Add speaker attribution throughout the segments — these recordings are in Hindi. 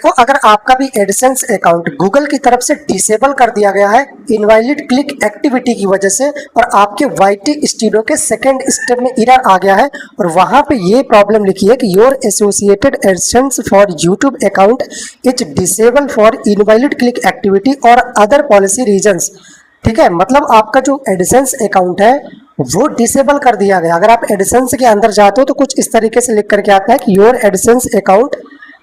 Speaker 1: तो अगर आपका भी एडसेंस अकाउंट गूगल की तरफ से डिसेबल कर दिया गया है इनवैलिड क्लिक एक्टिविटी की वजह से, और आपके वाईटी स्टूडियो के सेकंड स्टेप में एरर आ गया है और वहां पे ये प्रॉब्लम लिखी है कि your associated AdSense for YouTube account is disable for invalid click activity और अदर पॉलिसी रीजंस। ठीक है, मतलब आपका जो एडसेंस अकाउंट है वो डिसेबल कर दिया गया। अगर आप एडसेंस के अंदर जाते हो तो कुछ इस तरीके से लिख करके आता है कि your AdSense account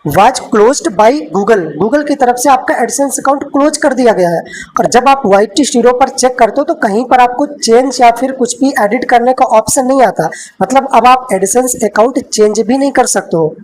Speaker 1: was closed by Google. Google की तरफ से आपका एडसेंस अकाउंट क्लोज कर दिया गया है। और जब आप वाईटी स्टूडियो पर चेक करते हो तो कहीं पर आपको चेंज या फिर कुछ भी एडिट करने का ऑप्शन नहीं आता, मतलब अब आप एडसेंस अकाउंट चेंज भी नहीं कर सकते हो।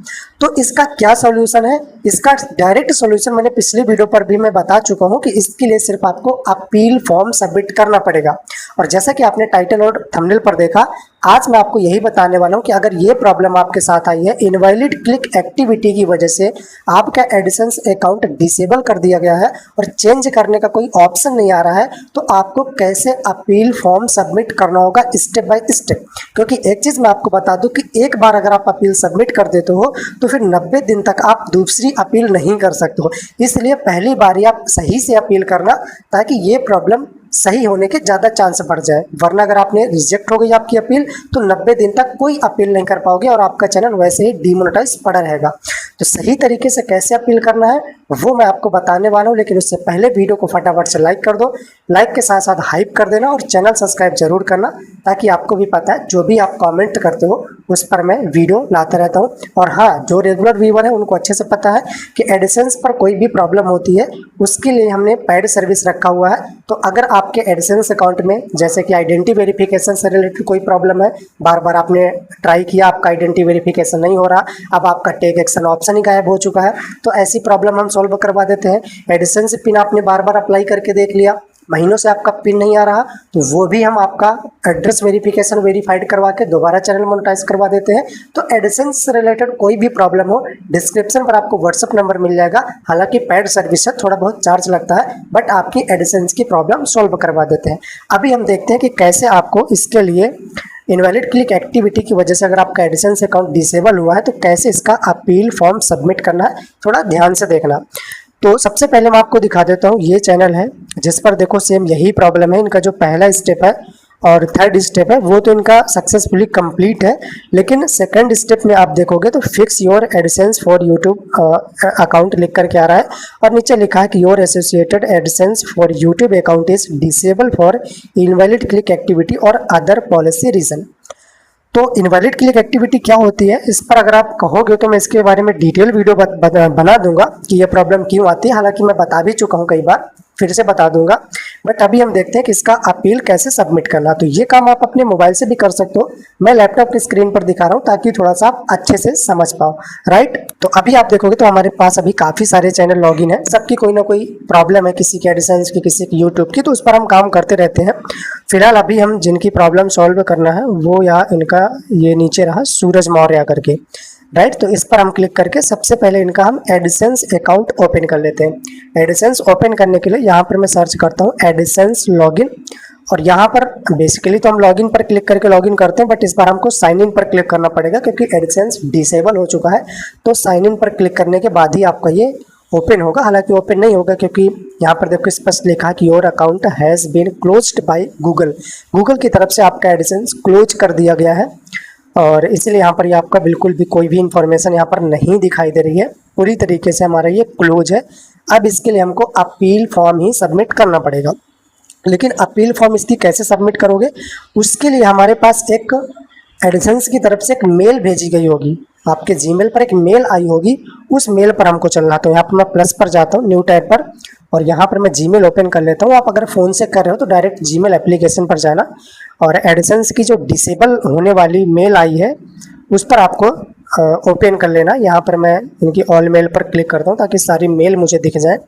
Speaker 1: तो इसका क्या सॉल्यूशन है? इसका डायरेक्ट सॉल्यूशन मैंने पिछले वीडियो पर भी मैं बता चुका हूं कि इसके लिए सिर्फ आपको अपील फॉर्म सबमिट करना पड़ेगा। और जैसा कि आपने टाइटल और थंबनेल पर देखा, आज मैं आपको यही बताने वाला हूं कि अगर ये प्रॉब्लम आपके साथ आई है इनवैलिड क्लिक एक्टिविटी की वजह से आपका एडसेंस अकाउंट डिसेबल कर दिया गया है और चेंज करने का कोई ऑप्शन नहीं आ रहा है, तो आपको कैसे अपील फॉर्म सबमिट करना होगा स्टेप बाय स्टेप। क्योंकि एक चीज़ मैं आपको बता दूं कि एक बार अगर आप अपील सबमिट कर देते हो तो फिर 90 दिन तक आप दूसरी अपील नहीं कर सकते हो। इसलिए पहली बार ही आप सही से अपील करना ताकि ये प्रॉब्लम सही होने के ज़्यादा चांस बढ़ जाए, वरना अगर आपने रिजेक्ट हो गई आपकी अपील तो 90 दिन तक कोई अपील नहीं कर पाओगे और आपका चैनल वैसे ही डीमोनेटाइज पड़ा रहेगा। तो सही तरीके से कैसे अपील करना है वो मैं आपको बताने वाला हूँ, लेकिन उससे पहले वीडियो को फटाफट से लाइक कर दो। लाइक के साथ साथ हाइप कर देना और चैनल सब्सक्राइब जरूर करना, ताकि आपको भी पता है जो भी आप कमेंट करते हो उस पर मैं वीडियो लाता रहता हूँ। और हाँ, जो रेगुलर व्यूअर है उनको अच्छे से पता है कि एडसेंस पर कोई भी प्रॉब्लम होती है उसके लिए हमने पेड सर्विस रखा हुआ है। तो अगर आपके एडसेंस अकाउंट में जैसे कि आइडेंटिटी वेरिफिकेशन से रिलेटेड कोई प्रॉब्लम है, बार बार आपने ट्राई किया, आपका आइडेंटिटी वेरिफिकेशन नहीं हो रहा, अब आपका टेक एक्शन ऑप्शन ही गायब हो चुका है, तो ऐसी प्रॉब्लम हम सॉल्व करवा देते हैं। एडसेंस पिन आपने बार बार अप्लाई करके देख लिया, महीनों से आपका पिन नहीं आ रहा, तो वो भी हम आपका एड्रेस वेरिफिकेशन वेरीफाइड करवा के दोबारा चैनल मोनेटाइज करवा देते हैं। तो एडसेंस से रिलेटेड कोई भी प्रॉब्लम हो डिस्क्रिप्शन पर आपको व्हाट्सअप नंबर मिल जाएगा। हालांकि पेड सर्विस है, थोड़ा बहुत चार्ज लगता है, बट आपकी एडसेंस की प्रॉब्लम सॉल्व करवा देते हैं। अभी हम देखते हैं कि कैसे आपको इसके लिए इनवैलिड क्लिक एक्टिविटी की वजह से अगर आपका एडसेंस अकाउंट डिसेबल हुआ है तो कैसे इसका अपील फॉर्म सबमिट करना है, थोड़ा ध्यान से देखना। तो सबसे पहले मैं आपको दिखा देता हूँ, ये चैनल है जिस पर देखो सेम यही प्रॉब्लम है। इनका जो पहला स्टेप है और थर्ड स्टेप है वो तो इनका सक्सेसफुली कंप्लीट है, लेकिन सेकंड स्टेप में आप देखोगे तो fix your AdSense for YouTube account लिख करके आ रहा है और नीचे लिखा है कि your associated AdSense for YouTube account is disable for invalid click activity और अदर पॉलिसी रीजन। तो इनवैलिड क्लिक एक्टिविटी क्या होती है, इस पर अगर आप कहोगे तो मैं इसके बारे में डिटेल वीडियो बना दूंगा कि ये प्रॉब्लम क्यों आती है। हालांकि मैं बता भी चुका हूँ कई बार, फिर से बता दूंगा, बट अभी हम देखते हैं कि इसका अपील कैसे सबमिट करना। तो ये काम आप अपने मोबाइल से भी कर सकते हो, मैं लैपटॉप की स्क्रीन पर दिखा रहा हूँ ताकि थोड़ा सा आप अच्छे से समझ पाओ, राइट। तो अभी आप देखोगे तो हमारे पास अभी काफ़ी सारे चैनल लॉगिन है, सबकी कोई ना कोई प्रॉब्लम है, किसी की एडसेंस की, किसी की यूट्यूब की, तो उस पर हम काम करते रहते हैं। फिलहाल अभी हम जिनकी प्रॉब्लम सॉल्व करना है वो यहाँ इनका ये नीचे रहा सूरज मौर्य करके, राइट। तो इस पर हम क्लिक करके सबसे पहले इनका हम एडसेंस अकाउंट ओपन कर लेते हैं। एडसेंस ओपन करने के लिए यहाँ पर मैं सर्च करता हूँ एडसेंस लॉगिन, और यहाँ पर बेसिकली तो हम लॉगिन पर क्लिक करके लॉगिन करते हैं, बट इस बार हमको साइन इन पर क्लिक करना पड़ेगा क्योंकि एडसेंस डिसेबल हो चुका है। तो साइन इन पर क्लिक करने के बाद ही आपका ये ओपन होगा। हालांकि ओपन नहीं होगा क्योंकि यहाँ पर देखो स्पष्ट लिखा है कि your account has been closed by Google. Google की तरफ से आपका एडसेंस क्लोज कर दिया गया है और इसलिए यहाँ पर ये आपका बिल्कुल भी कोई भी इंफॉर्मेशन यहाँ पर नहीं दिखाई दे रही है, पूरी तरीके से हमारा ये क्लोज है। अब इसके लिए हमको अपील फॉर्म ही सबमिट करना पड़ेगा। लेकिन अपील फॉर्म इसकी कैसे सबमिट करोगे, उसके लिए हमारे पास एक एडसेंस की तरफ से एक मेल भेजी गई होगी, आपके जीमेल पर एक मेल आई होगी, उस मेल पर हमको चलना। तो यहाँ पर मैं प्लस पर जाता हूँ, न्यू टैब पर, और यहाँ पर मैं जीमेल ओपन कर लेता हूँ। आप अगर फ़ोन से कर रहे हो तो डायरेक्ट जीमेल एप्लीकेशन पर जाना और एडसेंस की जो डिसेबल होने वाली मेल आई है उस पर आपको ओपन कर लेना। यहाँ पर मैं इनकी ऑल मेल पर क्लिक करता हूँ ताकि सारी मेल मुझे दिख जाए।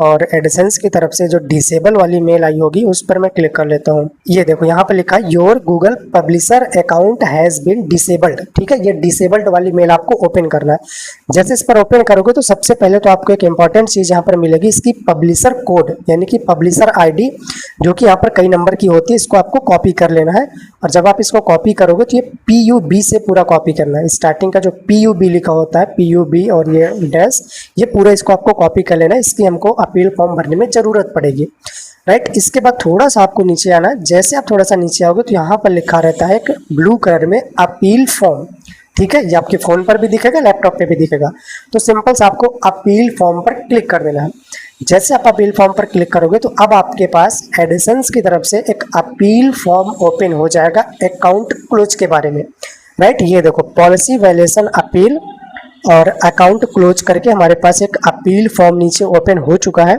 Speaker 1: और एडिसेंस की तरफ से जो डिसेबल वाली मेल आई होगी उस पर मैं क्लिक कर लेता हूँ। ये देखो यहाँ पर लिखा है your Google publisher account has been disabled. ठीक है, ये डिसेबल्ड वाली मेल आपको ओपन करना है। जैसे इस पर ओपन करोगे तो सबसे पहले तो आपको एक इंपॉर्टेंट चीज़ यहाँ पर मिलेगी, इसकी पब्लिशर कोड यानी कि पब्लिशर आईडी, जो कि यहाँ पर कई नंबर की होती है। इसको आपको कॉपी कर लेना है और जब आप इसको कॉपी करोगे तो ये PUB से पूरा कॉपी करना है। स्टार्टिंग का जो PUB लिखा होता है, PUB और ये डैश, ये पूरा इसको आपको कॉपी कर लेना है। इसकी हमको अपील फॉर्म भरने में ज़रूरत पड़ेगी, राइट। इसके बाद थोड़ा सा आपको नीचे आना है। जैसे आप थोड़ा सा नीचे आओगे तो यहाँ पर लिखा रहता है एक ब्लू कलर में अपील फॉर्म। ठीक है, ये आपके फ़ोन पर भी दिखेगा, लैपटॉप पे भी दिखेगा। तो सिंपल से आपको अपील फॉर्म पर क्लिक कर देना है। जैसे आप अपील फॉर्म पर क्लिक करोगे तो अब आपके पास एडिसेंस की तरफ से एक अपील फॉर्म ओपन हो जाएगा अकाउंट क्लोज के बारे में, राइट। ये देखो पॉलिसी वायलेशन अपील और अकाउंट क्लोज करके हमारे पास एक अपील फॉर्म नीचे ओपन हो चुका है।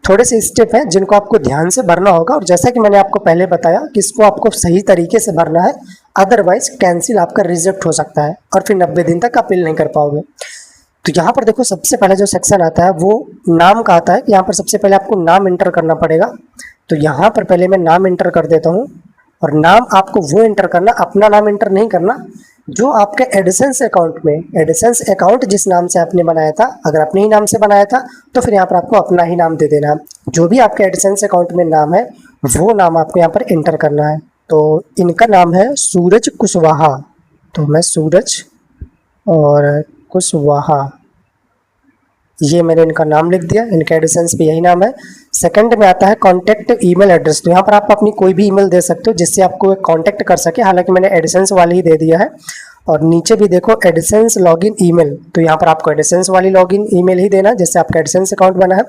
Speaker 1: थोड़े से स्टेप हैं जिनको आपको ध्यान से भरना होगा और जैसा कि मैंने आपको पहले बताया कि इसको आपको सही तरीके से भरना है, अदरवाइज कैंसिल आपका रिजेक्ट हो सकता है और फिर 90 दिन तक अपील नहीं कर पाओगे। तो यहाँ पर देखो सबसे पहले जो सेक्शन आता है वो नाम का आता है। यहाँ पर सबसे पहले आपको नाम एंटर करना पड़ेगा। तो यहाँ पर पहले मैं नाम एंटर कर देता हूँ और नाम आपको वो एंटर करना, अपना नाम एंटर नहीं करना जो आपके एडिसेंस अकाउंट में, एडिसेंस अकाउंट जिस नाम से आपने बनाया था, अगर अपने ही नाम से बनाया था तो फिर यहाँ पर आपको अपना ही नाम दे देना। जो भी आपके एडिसेंस अकाउंट में नाम है वो नाम आपको यहाँ पर एंटर करना है। तो इनका नाम है सूरज कुशवाहा, तो मैं सूरज और कुशवाहा, ये मैंने इनका नाम लिख दिया। इनका एडिसेंस पे यही नाम है। सेकंड में आता है कॉन्टैक्ट ईमेल एड्रेस। तो यहाँ पर आप अपनी कोई भी ईमेल दे सकते हो जिससे आपको कॉन्टैक्ट कर सके, हालांकि मैंने एडिसेंस वाली ही दे दिया है। और नीचे भी देखो एडिसेंस लॉगिन ईमेल, तो यहाँ पर आपको एडिसेंस वाली लॉगिन ईमेल ही देना जिससे आपका एडिसेंस अकाउंट बना है।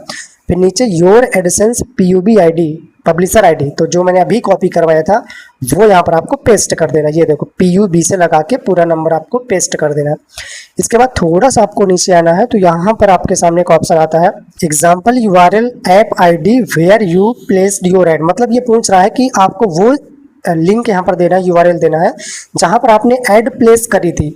Speaker 1: फिर नीचे your AdSense PUB ID, publisher ID, तो जो मैंने अभी कॉपी करवाया था वो यहाँ पर आपको पेस्ट कर देना। ये देखो PUB से लगा के पूरा नंबर आपको पेस्ट कर देना है। इसके बाद थोड़ा सा आपको नीचे आना है तो यहाँ पर आपके सामने एक ऑप्शन आता है example URL app ID where you placed your ad. मतलब ये पूछ रहा है कि आपको वो लिंक यहाँ पर देना है, URL देना है जहाँ पर आपने ऐड प्लेस करी थी।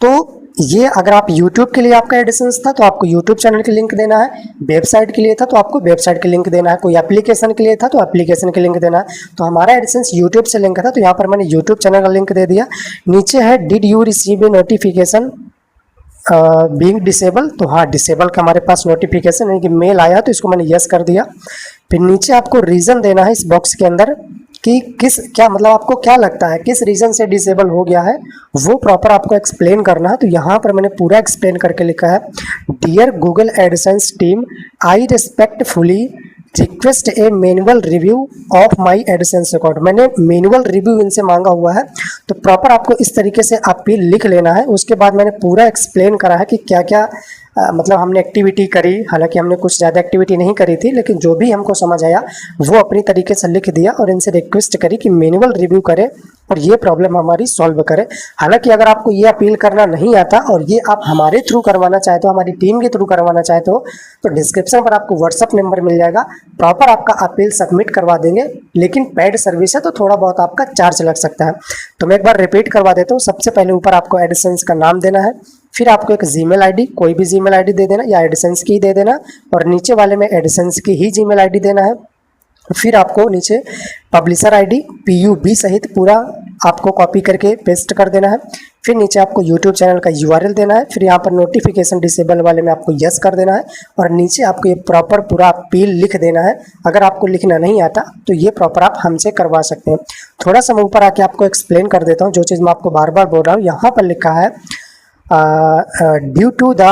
Speaker 1: तो ये अगर आप YouTube के लिए आपका एडिसेंस था तो आपको YouTube चैनल के लिंक देना है, वेबसाइट के लिए था तो आपको वेबसाइट के लिंक देना है, कोई एप्लीकेशन के लिए था तो एप्लीकेशन के लिंक देना है। तो हमारा एडिसेंस YouTube से लिंक था तो यहाँ पर मैंने YouTube चैनल का लिंक दे दिया। नीचे है did you receive A notification being disable, तो हाँ डिसेबल का हमारे पास नोटिफिकेशन यानी कि मेल आया तो इसको मैंने यस कर दिया। फिर नीचे आपको रीज़न देना है इस बॉक्स के अंदर कि क्या मतलब आपको क्या लगता है किस रीज़न से डिसेबल हो गया है, वो प्रॉपर आपको एक्सप्लेन करना है। तो यहाँ पर मैंने पूरा एक्सप्लेन करके लिखा है dear Google AdSense team, I respectfully request a manual review of my AdSense account. मैंने मैनुअल रिव्यू इनसे मांगा हुआ है, तो प्रॉपर आपको इस तरीके से अपील लिख लेना है। उसके बाद मैंने पूरा एक्सप्लेन करा है कि क्या क्या मतलब हमने एक्टिविटी करी, हालांकि हमने कुछ ज़्यादा एक्टिविटी नहीं करी थी, लेकिन जो भी हमको समझ आया वो अपनी तरीके से लिख दिया और इनसे रिक्वेस्ट करी कि मैनुअल रिव्यू करें और ये प्रॉब्लम हमारी सॉल्व करें। हालांकि अगर आपको ये अपील करना नहीं आता और ये आप हमारे थ्रू करवाना चाहते हो, हमारी टीम के थ्रू करवाना चाहते हो, तो डिस्क्रिप्शन पर आपको व्हाट्सअप नंबर मिल जाएगा, प्रॉपर आपका अपील सबमिट करवा देंगे। लेकिन पेड सर्विस है तो थोड़ा बहुत आपका चार्ज लग सकता है। तो मैं एक बार रिपीट करवा देता हूँ। सबसे पहले ऊपर आपको एडिसेंस का नाम देना है, फिर आपको एक जीमेल आईडी, कोई भी जीमेल आईडी दे देना या एडिसेंस की ही दे देना, और नीचे वाले में एडिसेंस की ही जीमेल आईडी देना है। फिर आपको नीचे पब्लिशर आईडी PUB सहित पूरा आपको कॉपी करके पेस्ट कर देना है। फिर नीचे आपको YouTube चैनल का URL देना है। फिर यहाँ पर नोटिफिकेशन डिसेबल वाले में आपको यस कर देना है और नीचे आपको ये प्रॉपर पूरा अपील लिख देना है। अगर आपको लिखना नहीं आता तो ये प्रॉपर आप हमसे करवा सकते हैं। थोड़ा सा मैं ऊपर आके आपको एक्सप्लेन कर देता हूँ जो चीज़ मैं आपको बार बार बोल रहा हूँ। यहाँ पर लिखा है due to the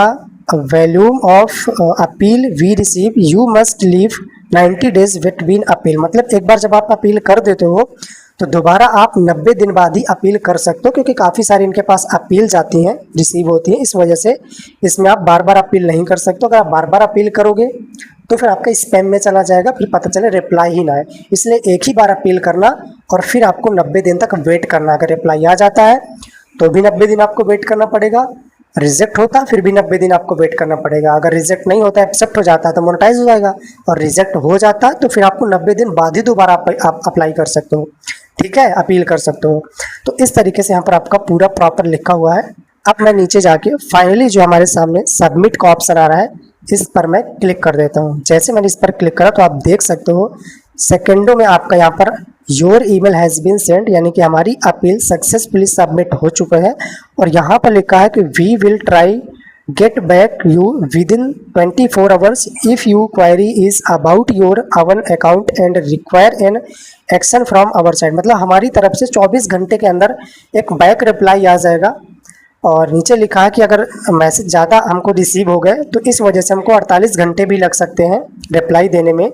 Speaker 1: volume of appeal we receive you must leave 90 days between appeal. मतलब एक बार जब आप अपील कर देते हो तो दोबारा आप 90 दिन बाद ही अपील कर सकते हो, क्योंकि काफ़ी सारी इनके पास अपील जाती हैं, रिसीव होती हैं। इस वजह से इसमें आप बार बार अपील नहीं कर सकते। अगर आप बार बार अपील करोगे तो फिर आपका स्पैम में चला जाएगा, फिर पता चले रिप्लाई ही ना है। इसलिए एक ही बार अपील करना और फिर आपको 90 दिन तक वेट करना। अगर रिप्लाई आ जाता है तो भी 90 दिन आपको वेट करना पड़ेगा, रिजेक्ट होता है फिर भी 90 दिन आपको वेट करना पड़ेगा। अगर रिजेक्ट नहीं होता है, एक्सेप्ट हो जाता है तो मोनेटाइज हो जाएगा, और रिजेक्ट हो जाता है तो फिर आपको 90 दिन बाद ही दोबारा आप अप्लाई कर सकते हो, ठीक है, अपील कर सकते हो। तो इस तरीके से यहाँ पर आपका पूरा प्रॉपर लिखा हुआ है। अब मैं नीचे जाके फाइनली जो हमारे सामने सबमिट का ऑप्शन आ रहा है इस पर मैं क्लिक कर देता हूँ। जैसे मैंने इस पर क्लिक करा तो आप देख सकते हो सेकेंडों में आपका यहाँ पर your email has been send, यानी कि हमारी अपील सक्सेसफुली सबमिट हो चुका है। और यहाँ पर लिखा है कि we will try get back you with in 24 hours if you query is about your own account and require an action from our side. मतलब हमारी तरफ से 24 घंटे के अंदर एक बैक रिप्लाई आ जाएगा। और नीचे लिखा है कि अगर मैसेज ज़्यादा हमको रिसीव हो गए तो इस वजह से हमको 48 घंटे भी लग सकते हैं रिप्लाई देने में।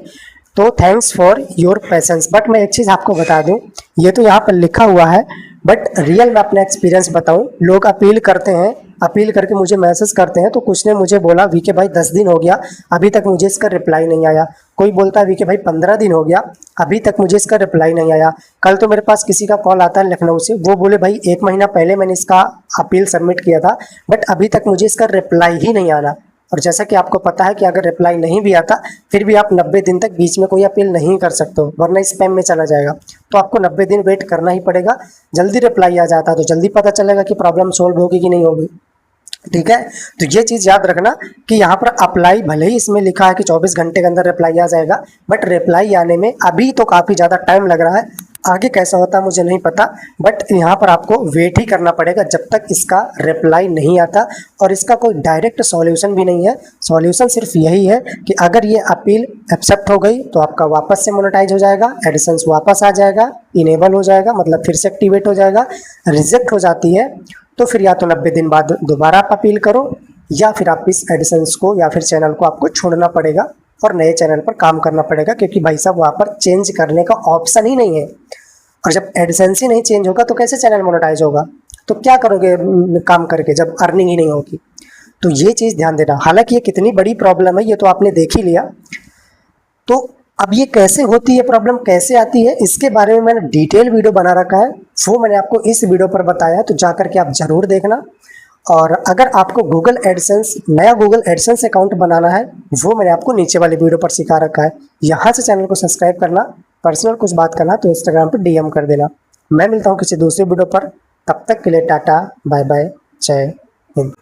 Speaker 1: तो thanks for your patience. But मैं एक चीज़ आपको बता दूं, ये तो यहाँ पर लिखा हुआ है, बट रियल में अपना एक्सपीरियंस बताऊं, लोग अपील करते हैं, अपील करके मुझे मैसेज करते हैं। तो कुछ ने मुझे बोला वीके भाई 10 दिन हो गया अभी तक मुझे इसका रिप्लाई नहीं आया। कोई बोलता है वीके भाई 15 दिन हो गया अभी तक मुझे इसका रिप्लाई नहीं आया। कल तो मेरे पास किसी का कॉल आता है लखनऊ से, वो बोले भाई 1 महीना पहले मैंने इसका अपील सबमिट किया था बट अभी तक मुझे इसका रिप्लाई ही नहीं आना। और जैसा कि आपको पता है कि अगर रिप्लाई नहीं भी आता फिर भी आप 90 दिन तक बीच में कोई अपील नहीं कर सकते हो, वरना स्पैम में चला जाएगा। तो आपको 90 दिन वेट करना ही पड़ेगा। जल्दी रिप्लाई आ जाता है तो जल्दी पता चलेगा कि प्रॉब्लम सोल्व होगी कि नहीं होगी। ठीक है, तो ये चीज़ याद रखना कि यहाँ पर अप्लाई भले ही इसमें लिखा है कि 24 घंटे के अंदर रिप्लाई आ जाएगा, बट रिप्लाई आने में अभी तो काफ़ी ज़्यादा टाइम लग रहा है। आगे कैसा होता है मुझे नहीं पता, बट यहाँ पर आपको वेट ही करना पड़ेगा जब तक इसका रिप्लाई नहीं आता। और इसका कोई डायरेक्ट सॉल्यूशन भी नहीं है। सॉल्यूशन सिर्फ यही है कि अगर ये अपील एक्सेप्ट हो गई तो आपका वापस से मोनेटाइज हो जाएगा, एडिसेंस वापस आ जाएगा, इनेबल हो जाएगा, मतलब फिर से एक्टिवेट हो जाएगा। रिजेक्ट हो जाती है तो फिर या तो 90 दिन बाद दोबारा आप अपील करो, या फिर आप इस एडिसेंस को या फिर चैनल को आपको छोड़ना पड़ेगा और नए चैनल पर काम करना पड़ेगा, क्योंकि भाई साहब वहाँ पर चेंज करने का ऑप्शन ही नहीं है। और जब एडिसेंस ही नहीं चेंज होगा तो कैसे चैनल मोनेटाइज होगा? तो क्या करोगे काम करके जब अर्निंग ही नहीं होगी? तो ये चीज़ ध्यान देना। हालांकि ये कितनी बड़ी प्रॉब्लम है ये तो आपने देख ही लिया। तो अब ये कैसे होती है, प्रॉब्लम कैसे आती है, इसके बारे में मैंने डिटेल वीडियो बना रखा है, वो मैंने आपको इस वीडियो पर बताया है, तो जा करके आप ज़रूर देखना। और अगर आपको गूगल एडसेंस नया गूगल एडसेंस अकाउंट बनाना है वो मैंने आपको नीचे वाले वीडियो पर सिखा रखा है। यहाँ से चैनल को सब्सक्राइब करना, पर्सनल कुछ बात करना तो इंस्टाग्राम पर DM कर देना। मैं मिलता हूँ किसी दूसरे वीडियो पर, तब तक के लिए टाटा बाय बाय, जय हिंद।